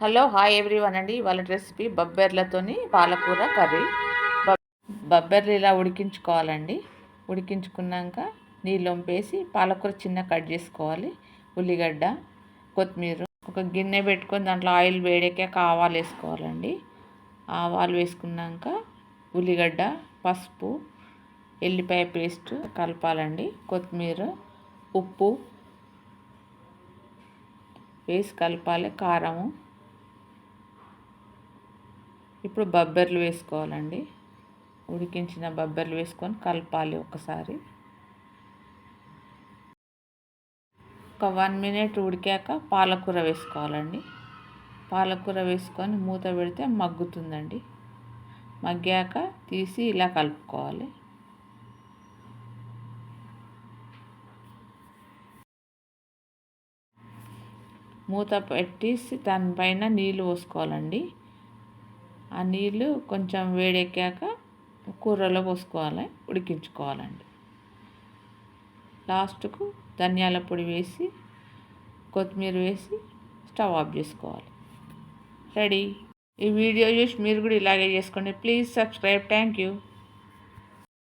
Hello hi everyone అండి. వాళ్ళ recipe బొబ్బర్లతోని పాలకూర కర్రీ. బొబ్బర్లు ఇలా ఉడికించుకోవాలండి. ఉడికించుకున్నాక నీళ్ళు వంపేసి పాలకూర చిన్న కట్ చేసుకోవాలి. ఉల్లిగడ్డ, కొత్తిమీర, ఒక గిన్నె పెట్టుకొని దాంట్లో ఆయిల్ వేడెక్కాక ఆవాలు వేసుకోవాలండి. ఆవాలు వేసుకున్నాక ఉల్లిగడ్డ, పసుపు, ఎల్లిపాయ పేస్ట్ కలపాలండి. కొత్తిమీర, ఉప్పు వేసి కలపాలి. కారము. ఇప్పుడు బొబ్బర్లు వేసుకోవాలండి. ఉడికించిన బొబ్బర్లు వేసుకొని కలపాలి ఒకసారి. ఒక 1 మినిట్ ఉడికాక పాలకూర వేసుకోవాలండి. పాలకూర వేసుకొని మూత పెడితే మగ్గుతుందండి. మగ్గాక తీసి ఇలా కలుపుకోవాలి. మూత పెట్టేసి దానిపైన నీళ్ళు పోసుకోవాలండి. ఆ నీళ్ళు కొంచెం వేడెక్కాక కూరలో పోసుకోవాలి, ఉడికించుకోవాలండి. లాస్ట్కు ధనియాల పొడి వేసి కొత్తిమీర వేసి స్టవ్ ఆఫ్ చేసుకోవాలి. రెడీ. ఈ వీడియో చూసి మీరు కూడా ఇలాగే చేసుకోండి. Please subscribe. Thank you.